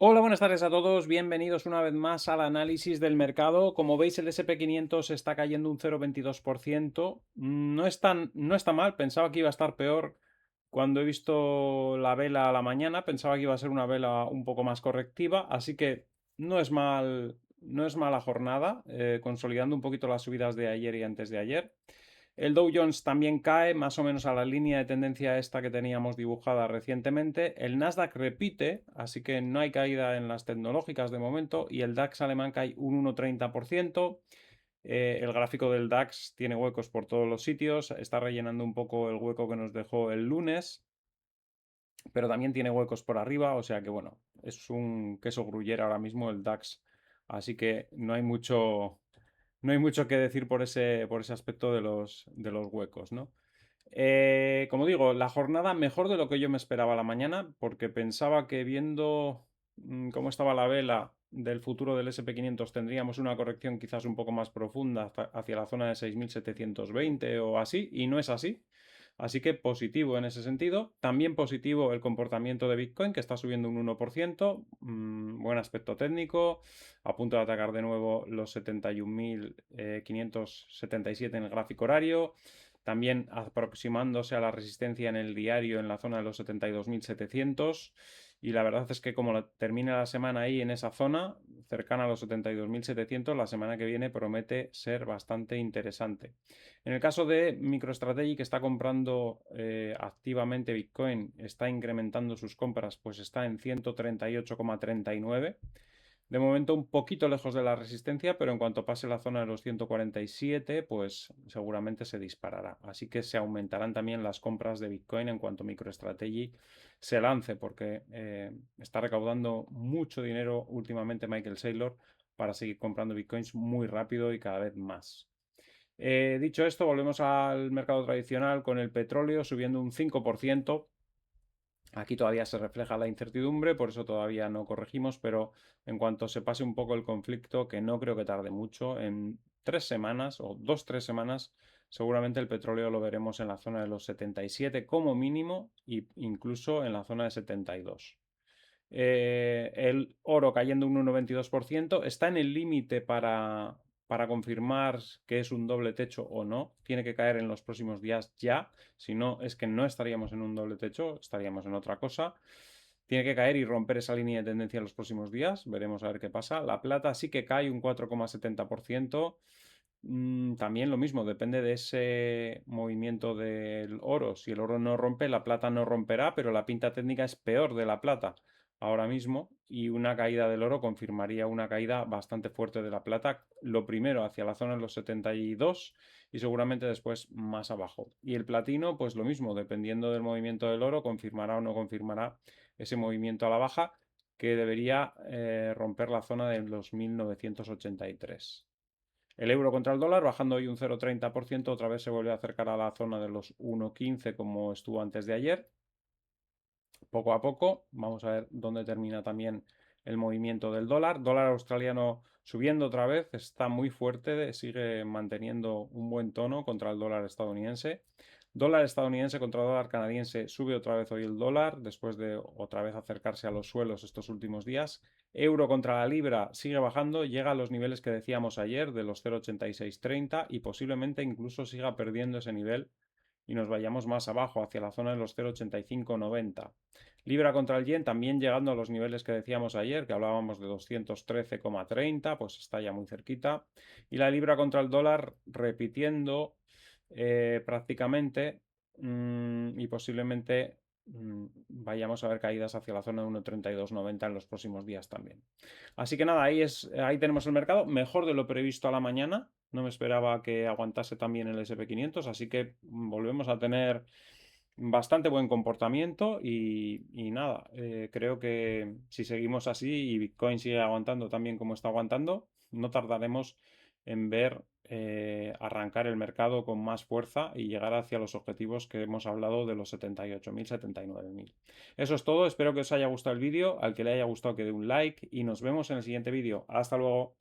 Hola, buenas tardes a todos. Bienvenidos una vez más al análisis del mercado. Como veis, el SP500 está cayendo un 0,22%. No está mal. Pensaba que iba a estar peor cuando he visto la vela a la mañana. Pensaba que iba a ser una vela un poco más correctiva. Así que no es mala jornada, consolidando un poquito las subidas de ayer y antes de ayer. El Dow Jones también cae más o menos a la línea de tendencia esta que teníamos dibujada recientemente. El Nasdaq repite, así que no hay caída en las tecnológicas de momento. Y el DAX alemán cae un 1,30%. El gráfico del DAX tiene huecos por todos los sitios. Está rellenando un poco el hueco que nos dejó el lunes, pero también tiene huecos por arriba. O sea que bueno, es un queso gruyere ahora mismo el DAX. Así que no hay mucho que decir por ese aspecto de los huecos, ¿no? Como digo, la jornada mejor de lo que yo me esperaba a la mañana, porque pensaba que viendo cómo estaba la vela del futuro del SP500 tendríamos una corrección quizás un poco más profunda hacia la zona de 6.720 o así, y no es así. Así que positivo en ese sentido. También positivo el comportamiento de Bitcoin, que está subiendo un 1%. Buen aspecto técnico. A punto de atacar de nuevo los 71.577 en el gráfico horario. También aproximándose a la resistencia en el diario en la zona de los 72.700. Y la verdad es que como termina la semana ahí en esa zona, cercana a los 72.700, la semana que viene promete ser bastante interesante. En el caso de MicroStrategy, que está comprando activamente Bitcoin, está incrementando sus compras, pues está en 138,39. De momento un poquito lejos de la resistencia, pero en cuanto pase la zona de los 147, pues seguramente se disparará. Así que se aumentarán también las compras de Bitcoin en cuanto MicroStrategy se lance, porque está recaudando mucho dinero últimamente Michael Saylor para seguir comprando Bitcoins muy rápido y cada vez más. Dicho esto, volvemos al mercado tradicional con el petróleo subiendo un 5%. Aquí todavía se refleja la incertidumbre, por eso todavía no corregimos, pero en cuanto se pase un poco el conflicto, que no creo que tarde mucho, en 3 semanas o 2, 3 semanas, seguramente el petróleo lo veremos en la zona de los 77 como mínimo e incluso en la zona de 72. El oro cayendo un 1,22%. Está en el límite para confirmar que es un doble techo o no. Tiene que caer en los próximos días ya. Si no, es que no estaríamos en un doble techo, estaríamos en otra cosa. Tiene que caer y romper esa línea de tendencia en los próximos días. Veremos a ver qué pasa. La plata sí que cae un 4,70%. También lo mismo, depende de ese movimiento del oro. Si el oro no rompe, la plata no romperá, pero la pinta técnica es peor de la plata ahora mismo y una caída del oro confirmaría una caída bastante fuerte de la plata, lo primero hacia la zona de los 72 y seguramente después más abajo. Y el platino, pues lo mismo, dependiendo del movimiento del oro, confirmará o no confirmará ese movimiento a la baja que debería romper la zona de los 1983. El euro contra el dólar bajando hoy un 0,30%, otra vez se vuelve a acercar a la zona de los 1,15 como estuvo antes de ayer. Poco a poco, vamos a ver dónde termina también el movimiento del dólar. Dólar australiano subiendo otra vez, está muy fuerte, sigue manteniendo un buen tono contra el dólar estadounidense. Dólar estadounidense contra dólar canadiense sube otra vez hoy el dólar, después de otra vez acercarse a los suelos estos últimos días. Euro contra la libra sigue bajando, llega a los niveles que decíamos ayer de los 0,8630 y posiblemente incluso siga perdiendo ese nivel y nos vayamos más abajo, hacia la zona de los 0,8590. Libra contra el yen también llegando a los niveles que decíamos ayer, que hablábamos de 213,30, pues está ya muy cerquita. Y la libra contra el dólar repitiendo prácticamente y posiblemente vayamos a ver caídas hacia la zona de 1,3290 en los próximos días también. Así que nada, ahí tenemos el mercado, mejor de lo previsto a la mañana. No me esperaba que aguantase también el SP500, así que volvemos a tener bastante buen comportamiento y nada, creo que si seguimos así y Bitcoin sigue aguantando también como está aguantando, no tardaremos en ver arrancar el mercado con más fuerza y llegar hacia los objetivos que hemos hablado de los 78.000, 79.000. Eso es todo, espero que os haya gustado el vídeo, al que le haya gustado que dé un like y nos vemos en el siguiente vídeo. Hasta luego.